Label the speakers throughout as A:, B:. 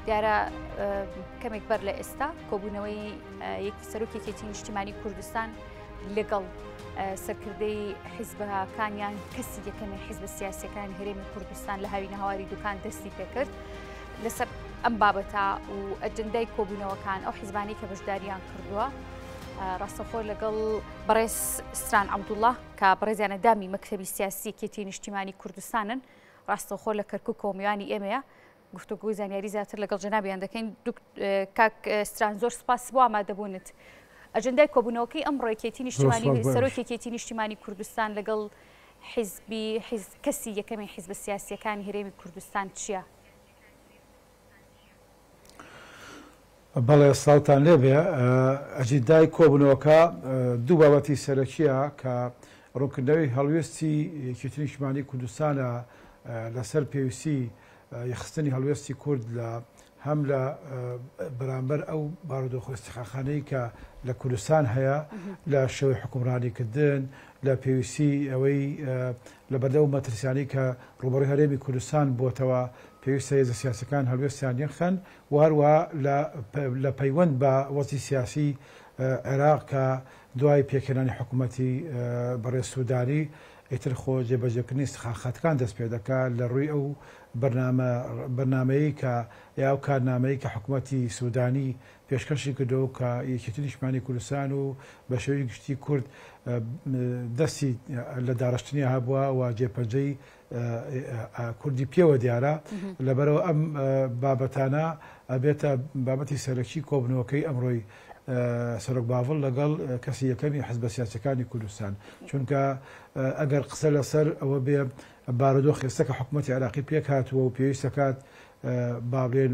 A: دیارە کەمێک بەر لە ئێستا کۆبوونەوەی یەکی سەرۆکێکی نیشتیمانی کوردستان لەگەڵ سەرکردەی حیزبەکانیان کەسی یەکەمی حیزبە سیاسیەکانی هەرێمی کوردستان لە هاوینە هاواری دوکان دەستی پێکرد لەسەر ئەم بابەتە و ئەجندای کۆبوونەوەکان ئەو حیزبانی کە بەشداریان کردووە ڕاستەخۆ لەگەڵ بەڕێز ستران عەبدوڵڵا کە بەڕێزیانە دامی مەکتەبی سیاسی یەکێتی نیشتیمانی کوردستانن ڕاستەخۆ لە کەرکووک و میوانی ئێمەیە گفتوگوی زانیاری زیاتر لەگەڵ جەنابیان دەکەین کاک ستران زۆر سپاس بۆ ئامادەبوونت ئەجندای کۆبوونەوەکەی ئەمڕۆ یەکێتی نیشتیمانی سەرۆکێتی نیشتیمانی کوردستان لەگەڵ حیزبی کەسی یەکەمی حیزبە سیاسیەکانی هەرێمی کوردستان چییە؟
B: بەڵێ ساڵتان لێبێ ئەجندای کۆبوونەوەکە دوو بابەتی سەرەکیە کە ڕوونکردنەوەی هەڵوێستی یەکێتی نیشتیمانی کوردستانە لەسەر پێویستی یەخستنی هەڵوێستی کورد لە هەم لە بەرامبەر ئەو بارودۆخۆستیخانەی کە لە کوردستان هەیە لە شێوەی حکومڕانیکردن لە پێویستی ئەوەی لە بەردەو مەترسیانی کە ڕوبەڕووی هەرێمی کوردستان بۆتەوە پێویستە هێزە سیاسەکان هەڵوێستیان یەخەن و هەروە لە پەیوەند بە وەزی سیاسی عێراق کە دوای پێکهێنانی حکوومەتی بەڕێز سوودانی ئیتر خۆ جێبەجێکردنی سەخاخەتەکان دەست پێ دەکات لە ڕووی ئەو بەرنامەیەی کە یا ئەو کارنامەیە کە حکوومەتی سوودانی پێشکەشی کردەوە کە یەکێتی نیشتیمانی کوردستان و بە شێوەی گشتی کورد دەستی لە داڕشتنی هەبووە و جێپەرجەی کوردی پێوە دیارە لەبەرەوە ئەم بابەتانە ئەبێتە بابەتی سەرەکی کۆبنەوەکەی ئەمڕۆی سەرۆک باوەڵ لەگەڵ کەسی یەکەمی حیزبە سیاسیەکانی کوردستان چونکە ئەگەر قسە لەسەر ئەوە بێ بارودۆخ ئێستا کە حکوومەتی عێراقی پێک هاتووە و پێویستە کات بابرێن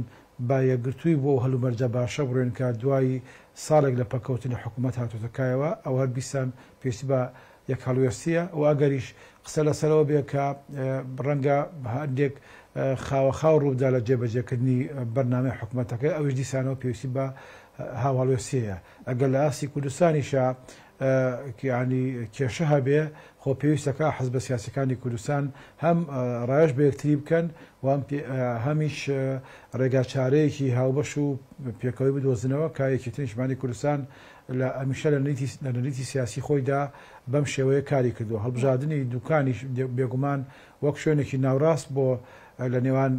B: با یەکگرتووی بۆ هەلومەرجە باشە بڕێن کە دوای ساڵێک لە پەکەوتنی حکوومەت هاتوۆتەکایەوە ئەو هەر بیستان پێویستی بە یەک هەڵوێستیە و ئەگەریش قسە لەسەرەوە بێ کە ڕەنگە هەندێک خاوەخاو ڕوودا لە جێبەجێکردنی بەرنامەی حکوومەتەکەی ئەوش دیسانەوە پێویستی بە هاوڵێسیەیە ئەگەر لە ئاسی کوردستانیشە ینی کێشە هەبێ خۆ پێویستەکە حیزبە سیاسەکانی کوردستان هەم ڕایش بە یەکتری بکەن و هەمیش ڕێگا چارەیەکی هاوبەش و پێکەوەی بدۆزنەوە کە یەکێتی نیشتیمانی کوردستان لە ئەمیشە لە نەریتی سیاسی خۆیدا بەم شێوەیە کاری کردووە هەڵبژاردننی دوکانی بێگومان وەک شوێنێکی ناوڕاست بۆ لە نێوان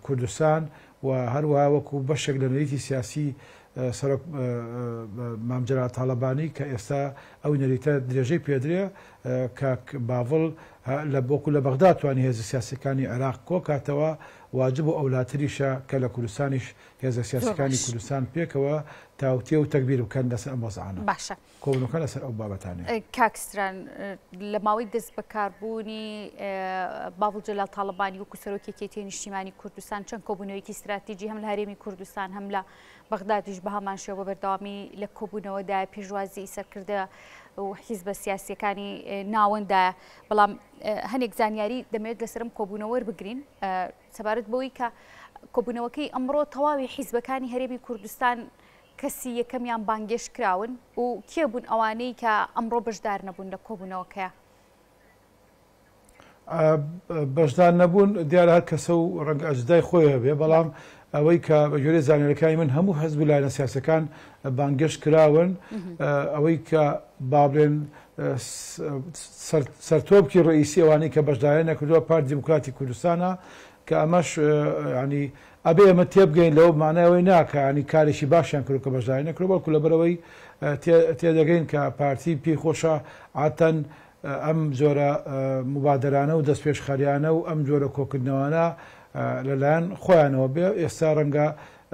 B: کوردستان و هەروەها وەکو بەشێک لە نەریتی سیاسی سەرۆک مامجەرا تاڵەبانی کە ئێستا ئەو نەریتە درێژەی پێدرێ کە باوڵ لە بۆکو لە بەغدا توانی هێزە سیاسەکانی عێراق کۆ کاتەوە واجب و ئەولاتریشە کە لە کوردستانیش هێزە سیاسەکانی کوردستان پێکەوە تاوتێ و تەکبیر بکەن لەسەر ئەم وەزعانە
A: باشە
B: کۆبنەوەکە لەسەر ئەو بابەتانێ
A: کاکستران لە ماوەی دەست بەکاربوونی باوڵ جەلال تاڵەبانی وەکو سەرۆکی یەکێتی نیشتیمانی کوردستان چەند کۆبوونەوەیەکی استراتیژی هەم لە هەرێمی کوردستان هەم لە بەغدادیش بە هەمان شێوە بەردەوامی لە کۆبوونەوەدا پێشوازی سەرکردە و حیزبە سیاسیەکانی ناوەندایە بەڵام هەنێک زانیاری دەمەوێت لەسرم کۆبوونەوە وەربگرین سەبارەت بەوەی کە کۆبوونەوەکەی ئەمڕۆ تەواوی حیزبەکانی هەرێمی کوردستان کەسی یەکەمیان بانگێش کراون و کێ بوون ئەوانەی کە ئەمڕۆ بەشدار نەبوون لە کۆبوونەوەکەیە
B: بەشدار نەبوون دیارە هەر کەسە و ڕەنگە ئەجدای خۆی هەبێ بەڵام ئەوەی کە بە جۆرە زانیاریەکانی من هەموو حەزب و لایەنە سیاسەکان بانگێش کراون ئەوەی کە بابرێن سەرتۆپکی ڕئیسی ئەوانەی کە بەشداریان نەکردووە پارتی دیموکراتی کوردستانە کە ئەمەش ینی ئەبێ ئەمە تێبگەین لەوە مانایەوەی ناکە ینی کارێکی باشیان کرد کە بەشداری نەکرد بەڵکو لەبەرەوەی تێدەگەین کە پارتی پێی خۆشە عاتەن ئەم جۆرە مبادرانە و دەستپێشخەریانە و ئەم جۆرە کۆکردنەوەانە لەلایەن خۆیانەوە بێ ئێستا ڕەنگە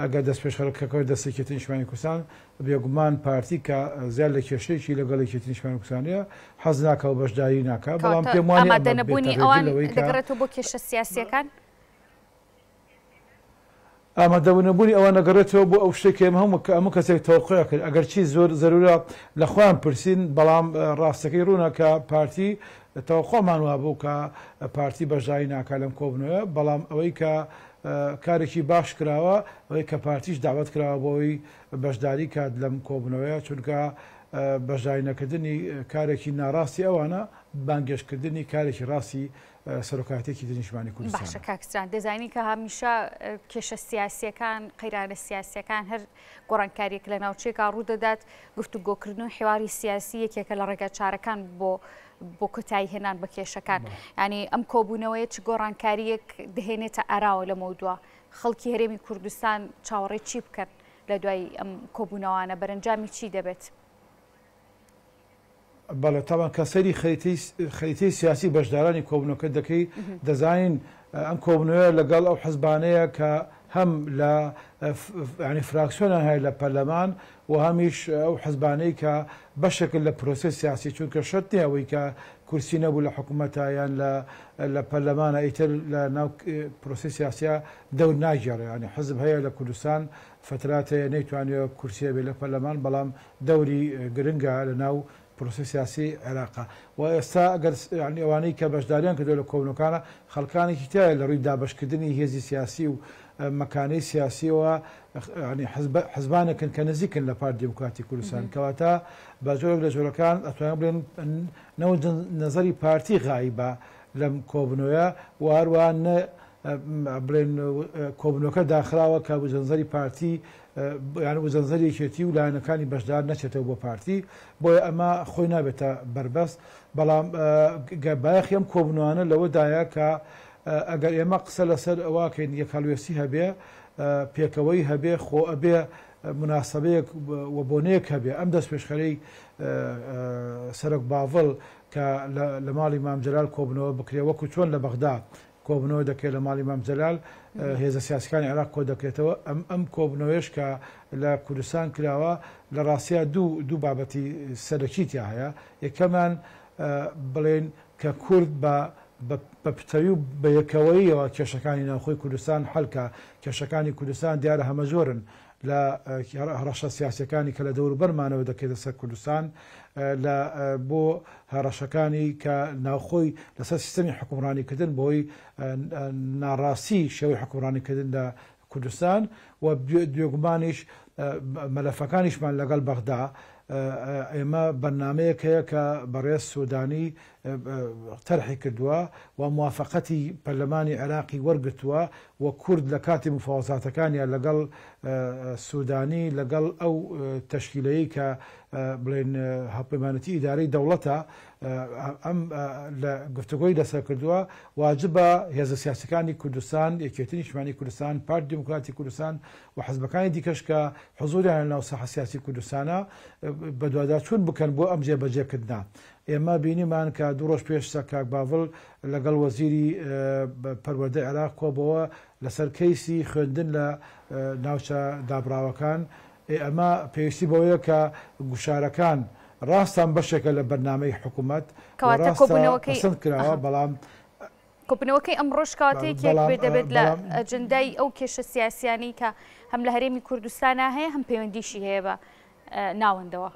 B: ئەگەر دەستپێشخەرەکەەوەی دەستێکێتی نیشتیمانی کوردستان بێگومان پارتی کە زیاد لە کێشەیەکی لەگەڵ یەکێتی نیشتیمانی کوردستانیە حەز ناکە و بەشداری ناکە بەڵام پێم وانە
A: ئامادەنەبوونی ئەوان دەگەڕێتەوە بۆ کێشە سیاسیەکان
B: ئامادەبوونەبوونی ئەوە نەگەڕێتەوە بۆ ئەو شتێکی هەموو کەسێک تەوقع کرد ئەگەر چی زۆر زەرورە لە خۆیان پرسین بەڵام ڕاستەکەی ڕوونە کە پارتی تەوقعمان وا بوو کە پارتی بەشداری ناکا لەم کۆبنەوە بەڵام ئەوەی کە کارێکی باش کراوە ئەوەی کە پارتیش داوت کراوە بۆەوەی بەشداری کات لەم کۆبنەوەیە چونکە بەشداری نەکردنی کارێکی ناڕاستی ئەوانە بانگێشکردنی کارێکی ڕاستی سەرۆکاتێکی نیشتیمانی کوردستان.
A: باشە کاکستان دەزانی کە هەمیشە کێشە سیاسیەکان قەیرانە سیاسیەکان هەر گۆڕانکاریەک لە ناوچێکا ڕوودەدات گفتوگۆکردن و حێواری سیاسی یەکێکە لە ڕێگە چارەکان بۆ کۆتایی هێنان بە کێشەکان. ینی ئەم کۆبوونەوەی چ گۆڕانکاریەک دەهێنێتە ئاراوە لە مەودووە خەڵکی هەرێمی کوردستان چاوەڕێ چی بکەن لە دوای ئەم کۆبوونەوانە بەرەنجامی چی دەبێت؟
B: بەڵێ تاوان کە سەری خەریتەی سیاسی بەشدارانی کۆبوونەکە دەکەی دەزانین ئەم کۆبوونەوە لەگەڵ ئەو حزبانەیە کە هەم لە ینی فراکسیۆنە هەیە لە پەرلەمان و هەمیش ئەو حزبانەی کە بەشێکن لە پرۆسەی سیاسی چونکە شەرت نییە ئەوەی کە کورسی نەبوو لە حکوومەتە یان لە پەرلەمانە ئیتر لە ناو پرۆسی سیاسیە دەور ناگێڕێ. ینی حزب هەیە لە کوردستان فتراتەیە نەیتوانێت کورسیە بێ لە پەرلەمان بەڵام دەوری گرنگە لە ناو پرۆسی سیاسی عێراقا و ئێستا ئەگەر ئەوانەی کە بەشداریان کردو لە کۆبوونەکانە خەڵکانێکی تایە لە ڕووی دابەشکردنی هێزی سیاسی و مەکانەی سیاسیەوە حزبانێکن کە نزیکن لە پارتی دموکراتی کوردستان کەواتە بە جۆرێک لە جۆرەکان ئەتوانن بڵێن نەوت نەزەری پارتی غایبە لەم کۆبوونەوەیە و هەروەها بڵێن کۆبوونەکە داخراوە کە وزەنزەری پارتی یان وزەنزەری یەکێتی و لایەنەکانی بەشدار نەچێتەوە بۆ پارتی بۆیە ئەمە خۆی نابێتە بەربەست. بەڵام بایەخی ئەم کۆبوونەوانە لەوەدایە کە ئەگەر ئێمە قسە لەسەر ئەواکەین یەکهەڵوێستی هەبێ پێکەوەی هەبێ خۆ ئەبێ مناسبەیەک و بۆنەیەک هەبێ ئەم دەست پێشخەرەی سەرۆک باڤڵ کە لە ماڵی مام جەلال کۆبوونەوە بکرێ وەکو چۆن لە بەغدا کۆبوونەوە دەکرێت لە ماڵی مام جەلال هێزە سیاسەکانی عێراق کۆ دەکرێتەوە ئەم کۆبوونەوەیش کە لە کوردستان کراوە لە ڕاستیە دوو بابەتی سەرەکیتیا هەیە. یەکەمان بڵێن کە کورد بە پتەوی و بە یەکەوەیەوە کێشەکانی ناوخۆی کوردستان هەڵکە کێشەکانی کوردستان دیارە هەمە زۆرن لە هەڕەشە سیاسەکانی کە لە دەوروبەرمانەوە دەکرێتە سەر کوردستان بۆ هەڕەشەکانی کە ناوخۆی لەسەر سیستەمی حکومڕانیکردن بۆی ناڕاستی شێوەی حکومڕانیکردن لە کوردستان و دوێگومانیش مەلەفەکانیشمان لەگەڵ بەغدا ئێمە بەرنامەیەک هەیە کە بەڕێز سوودانی تەرحی کردووە و موافقەتی پەرلەمانی عێراقی وەرگرتووە و کورد لە کاتی مفاوەزاتەکانیان لەگەڵ سوودانی لەگەڵ ئەو تەشکیلەیە کە بڵێن هەڵپەیمانەتی ئیدارەی دەوڵەتە ئەم لە گفتوگۆی لەسەر کردووە واجبە هێزە سیاسەکانی کوردستان یەکێتی نیشتیمانی کوردستان پارتی دموکراتی کوردستان و حزبەکانی دیکەش کە حزوریان لەناو ساحە سیاسی کوردستانە بە دوواداچوون بکەن بۆ ئەم جێبەجێکردنا. ئێمە بینیمان کە دوو ڕۆژ پێش کاک باڤڵ لەگەڵ وەزیری پەروەردەی عێراق کۆبەوە لەسەر کەیسی خوێندن لە ناوچە دابراوەکان. ئەمە پێویستی بەوەیە کە گوشارەکان ڕاستان بەشێکە لە بەرنامەی حکوومەت پەسەند کراوە بەڵام
A: کۆبوونەوەکەی ئەم ڕۆژ کاتێکێک بێ دەبێت لە ئەجندای ئەو کێشە سیاسیانی کە هەم لە هەرێمی کوردستانە هەیە هەم پەیوەندیشی هەیە بە ناوەندەوە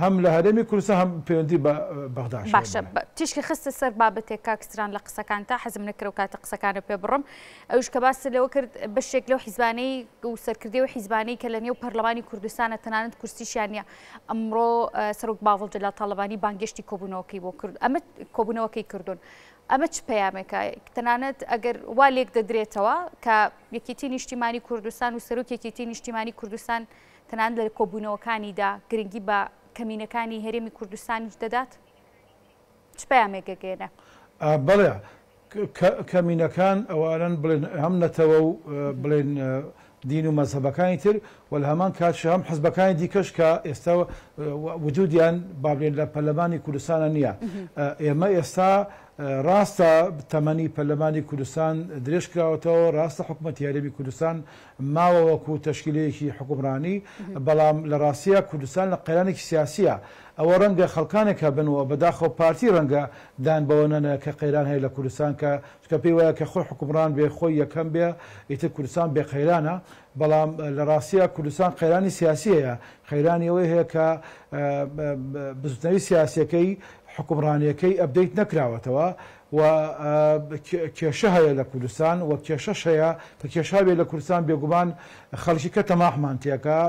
B: هەم لە هەرێمی کوردستان هەم پەیوەندی بە بەغداش.
A: باشە تیشکی خستە سەر بابەتێک کاکستران لە قسەکان تا حەزم نەکرە و کاتە قسەکانە پێ بڕم ئەوش کە باس لەوە کرد بەشێک لەو حیزبانەی و سەرکردەوەی حیزبانەی کە لە نێو پەرلەمانی کوردستانە تەنانەت کورسیشیان نیە ئەمڕۆ سەرۆک باڤڵ جەلال تاڵەبانی بانگشتی کۆبوونەوەکەی بۆ کرد ئەمە کۆبوونەوەکەی کردوون ئەمە چ پەیامێکە تەنانەت ئەگەر وا لێک دەدرێتەوە کە یەکێتی نیشتیمانی کوردستان و سەرۆک یەکێتی نیشتیمانی کوردستان تەنانەت لە کۆبوونەوەکانیدا گرنگی بە کەمینەکانی هەرێمی کوردستانیش دەدات چ پەیامێکە گەێنە؟
B: بەڵێ کەمینەکان ئەوانن بڵێن هەم نەتەوە و بڵێن دین و مەزهەبەکانی تر و لە هەمان کاتش هەم حزبەکانی دیکەش کە ئێستا وجودیان بابلێن لە پەرلەمانی کوردستانە نییە. ئێمە ئێستا ڕاستە تەمەنی پەرلەمانی کوردستان درێژ کراوەتەوە ڕاستە حکوومەتی هەرێمی کوردستان ماوە وەکو تەشکیلەیەکی حکومڕانی بەڵام لە ڕاستیە کوردستان لە قەیرانێکی سیاسیە ئەوە ڕەنگە خەڵکانێکە بنەوە بەداخەوە پارتی ڕەنگە دان بەوە نەنە کە قەیران هەیە لە کوردستان کە پێی وایە کە خۆی حکومڕان بێ خۆی یەکەم بێ ئیتر کوردستان بێ قەیرانە بەڵام لە ڕاستیە کوردستان قەیرانی سیاسیەیە خەیرانی ئەوەی هەیە کە بزوتنەوەی سیاسیەکەی حکومڕانیەکەی ئەبدەیت نەکراوەتەوە و کێشە هەیە لە کوردستان و کێشەش هەیە کە کێشا بێت لە کوردستان بێگومان خەڵکی کە تەماحمان تێکە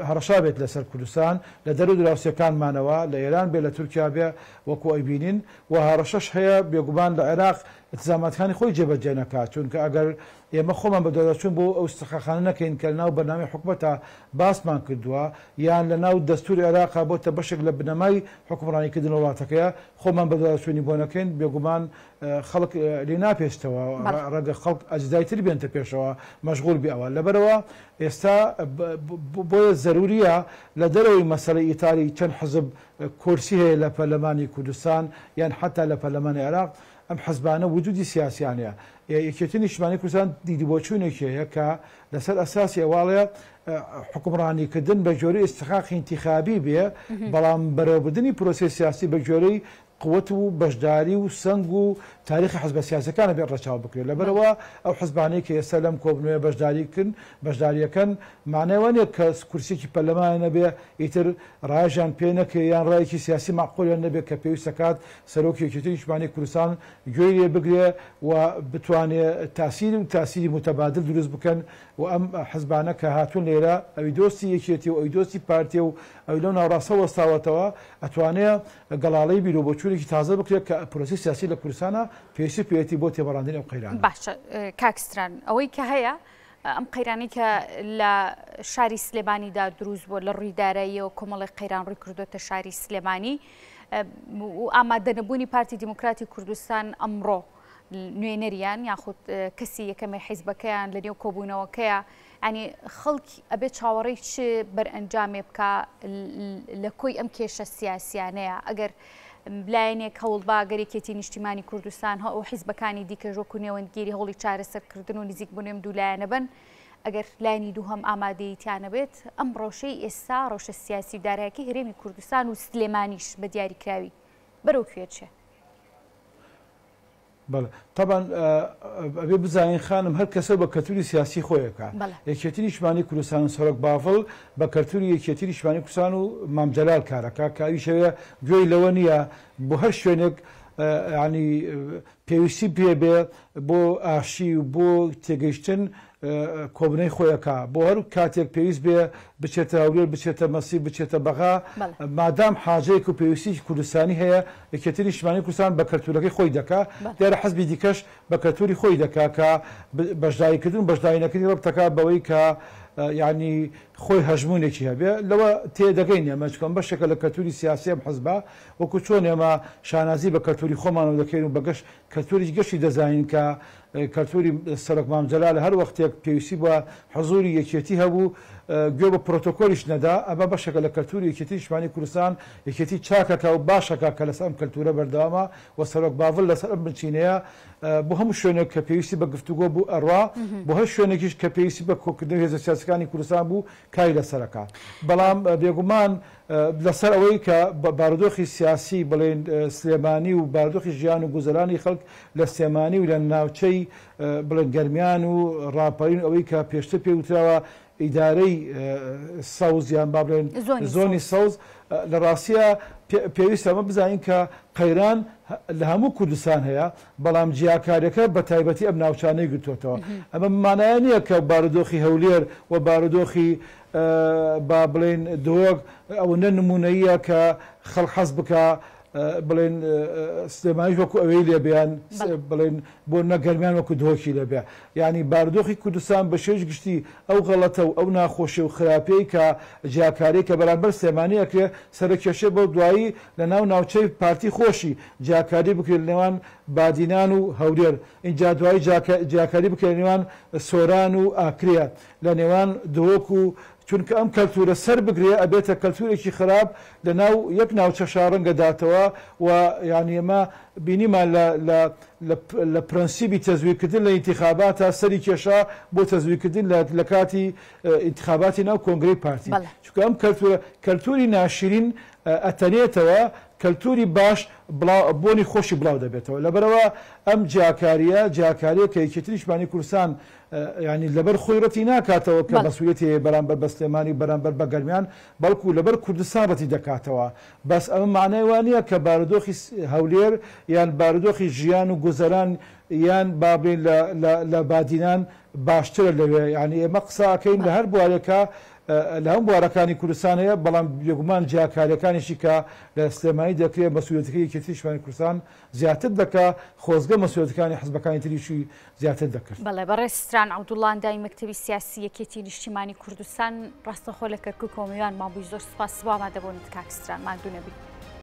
B: هەڕەشا بێت لەسەر کوردستان لە دەرو دراوسەکانمانەوە لە ئێران بێت لە تورکیا بێ وەکو ئەیبینین و هەڕەشەش هەیە بێگومان لە عێراق التزاماتەکانی خۆی جێبەجێ نەکات چونکە ئەگەر ئێمە خۆمان بەدەچوون بۆ ئەو استخاخانە نەکەین کە لەناو بەرنامەی حکوومەتە باسمان کردووە یان لەناو دەستوری عێراقا بۆتە بەشێک لە بنەمای حکومڕانیکردن وڵاتەکەیە خۆمان بەدەچوونی بۆ نەکەین بێگومان خەڵک لێ ناپێشتەوە ڕەنگە خەڵک ئەجدایتر بێنتە پێشەوە مەشغول بێ ئەوە لەبەرەوە ئێستا بۆیە ضروریە لە دەرەوەی مەسەلەی ئیتاری چەند حزب کورسی هەیە لە پەرلەمانی کوردستان یان حتا لە پەرلەمانی عێراق ئەم حزبانە وجودی سیاسیانەیە یەکێتی نیشتیمانی کوردستان دیدیبۆچوونێکی هەیە کە لەسەر ئەساسی ئەواڵەیە حکومڕانیکردن بە جۆرەی ئستخاخی انتیخابی بێ بەڵام بەرەوبردننی پرۆسی سیاسی بە جۆرەی قوت و بەشداری و سنگ و تاریخی حزب سیاسەکانە بێت ڕەچاو بکرێت لەبەرەوە ئەو حزبانەی کە ئێستا لەم کۆبنەوەی بەشداریەکەن معنەوە نیە کە کورسێکی پەرلەمانە نەبێ ئیتر ڕایژیان پێ نەکە یان ڕایەکی سیاسی معقولیان نەبێت کە پێویستە کات سەرۆکی یەکێتی نیشتیمانی کوردستان گوێی لێ بگرێ و بتوانێت تاسیری متەبادل دروست بکەن و ئەم حزبانە کە هاتوون لێرە ئەوی دۆستی یەکێتی و ئەوی دۆستی پارتیە و ئەوی لەو ناوڕاستە وەستاوەتەوە ئەتوانێت گەڵاڵەی بیرۆبۆچوونێکی تازە بکرێت کە پرۆسی سیاسی لە کوردستانە پێویستی پێێتی بۆ تێبەڕاندنی ئەو قەیرانە.
A: باشە کاکستران ئەوەی کە هەیە ئەم قەیرانی کە لە شاری سلێمانیدا دروست بووە لە ڕوویداراییەوە کۆمەڵی قەیران ڕووی کردوتە شاری سلێمانی و ئامادەنەبوونی پارتی دیموکراتی کوردستان ئەمڕۆ نوێنەریان یاخود کەسی یەکەمی حیزبەکەیان لە نێو کۆبوونەوەکەیە ینی خەڵکی ئەبێت چاوەڕێی چ بەرئەنجامێ بکە لە کۆی ئەم کێشە سیاسیانەیە ئەگەر لایەنێک هەوڵبا گەرێکێتی نیشتیمانی کوردستان ئەو حیزبەکانی دیکە ژۆکو نێوەندگیری هەوڵی چارەسەرکردن و نزیک بوونێم دوو لایەنە بن ئەگەر لایەنی دوو هەم ئامادەیەتیانە بێت ئەم ڕۆژەی ئێستا ڕۆژە سیاسی دارایەکی هەرێمی کوردستان و سلێمانیش بە دیاریکراوی بەرەو کوێ چێ؟
B: بەڵێ طبعا ئەبێ بزانین خانم هەر کەسە بە کەلتوری سیاسی خۆیەکە یەکێتی نیشتیمانی کوردستان و سەرۆک باڤڵ بە کەلتوری یەکێتی نیشتیمانی کوردستان و مامجەلال کارەکە کە ئەویشەوێ گوێی لەوە نییە بۆ هەر شوێنێک ینی پێویستی پێ بێ بۆ ئاشی و بۆ تێگەیشتن کۆبنەی خۆیەکە بۆ هەر کاتێک پێویست بێ بچێتە هەولێر بچێتە مەسی بچێتە بەغا مادام حاجەیەک و پێویستی کوردستانی هەیە یەکێتی نیشتیمانی کوردستان بە کەلتورەکەی خۆی دەکا دیارە حەزبی دیکەش بە کەلتوری خۆی دەکا کە بەشداریکردن بەشداریەکەی ڕەبتەکە بەوەی کە یعنی خۆی هەژمونێکی هەبێ لەوە تێدەگەین ئێمە چکەم بەشێکە لە کەلتوری سیاسی ئەم حەزبە وەکو چۆن ئێمە شانازی بە کەلتوری خۆمانەوە دەکەین و بەگەشت کەلتوری گەشتی دەزانین کە کەلتوری سەرۆک مامجەلال هەر وەختێک پێویستی بە حزوری یەکێتی هەبوو گوێ بە پرۆتۆکۆلیش نەدا ئەمە بەشێکە لە کەلتوری یەکێتی نیشتیمانی کوردستان یەکێتی چاکەکە و باشەکە کە لەسەر ئەم کەلتورە بەردەوامە و سەرۆک باڤڵ لەسەر ئەم بنچینەیە بۆ هەموو شوێنێک کە پێویستی بە گفتوگۆ بوو ئەڕوا بۆ هەر شوێنێکیش کە پێویستی بە کۆکردنەوەی هێزە سیاسەکانی کوردستان بوو کاری لەسەرەکە بەڵام بێگومان لەسەر ئەوەی کە بارودۆخی سیاسی بڵێن سلێمانی و بارودۆخی ژیان و گوزەرانی خەڵک لە سلێمانی و لە ناوچەی بڵێن گەرمیان و ڕاپەرین ئەوەی کە پێشتر پێوتراوە ئیدارەی سەوزیان با بڵێن زۆنی سەوز لە ڕاستیە پێویستە ئەمە بزانین کە قەیران لە هەموو کوردستان هەیە بەڵام جیاکاریەکە بە تایبەتی ئەم ناوچانەی گرتوتەوە ئەمە مانایە نییە کە بارودۆخی هەولێر و بارودۆخی با بڵێن دۆگ ئەوەندە نمونەیە کە خەڵک حەز بکە بڵێن سلێمانیش وەکو ئەوەی لێبیان بڵێن بۆ نەگەرمیان وەکو دۆکی لەبێ یعنی بارودۆخی کوردستان بە شێش گشتی ئەو غەڵەتە و ئەو ناخۆشی و خراپەی کە جیاکاری کە بەرامبەر سلێمانی ئەکرێ سەرکێشە بۆ دوایی لە ناو ناوچەی پارتی خۆشی جیاکاری بکرێت لەوان بادینان و هەولێر اینجا دوایی جیاکاری بکرێت نێوان سۆران و ئاکرێ لە نێوان دۆک و چونکە ئەم کەلتورە سەر بگرێ ئەبێتە کەلتورێکی خراپ لە ناو یەک ناوچە شارەنگە داتەوە و یعنی ئێمە بینیمان لە پرەنسیبی تەزویرکردن لە ئینتیخاباتە سەری کێشا بۆ تەزویرکردن لە کاتی ئینتیخاباتی ناو کۆنگرەی پارتی چونکە ئەم کەلتوری ناشرین ئەتەنێتەوە کەلتوری باش بۆنی خۆشی بڵاو دەبێتەوە لەبەرەوە ئەم جیاکاریە کە یەکێتی نیشتیمانی کوردستان ینی لەبەر خۆیڕەتی ناکاتەوە کە مەسئولیەتی بەرامبەر بە سلێمانی بەرامبەر بە گەرمیان بەڵکو لەبەر کوردستان ڕەتی دەکاتەوە بەس ئەمە معنای وانە کە بارودۆخی هەولێر یان بارودۆخی ژیان و گوزەران یان بابێن لە بادینان باشترە لەوێ ینی ئێمە قساکەین لە هەر بوارێکە لە هەم بوارەکانی کوردستان هەیە بەڵام بێگومان جیاکاریەکانیشی کە لە سلێمانی دەکرێت مەسئولیەتەکەی یەکێتی نیشتیمانی کوردستان زیاتر دەکات خۆزگە مەسئولیەتەکانی حزبەکانی تریشی زیاتر دەکرد.
A: بەڵێ بەڕێستران عەبدوڵڵا ئەندای مەکتەبی سیاسی یەکێتی نیشتیمانی کوردستان ڕاستەخۆ لە کەرکووک کۆمیوان مابووی زۆر سوپاس بۆ ئامادەبوونت کاکستران ماندوو نەبی.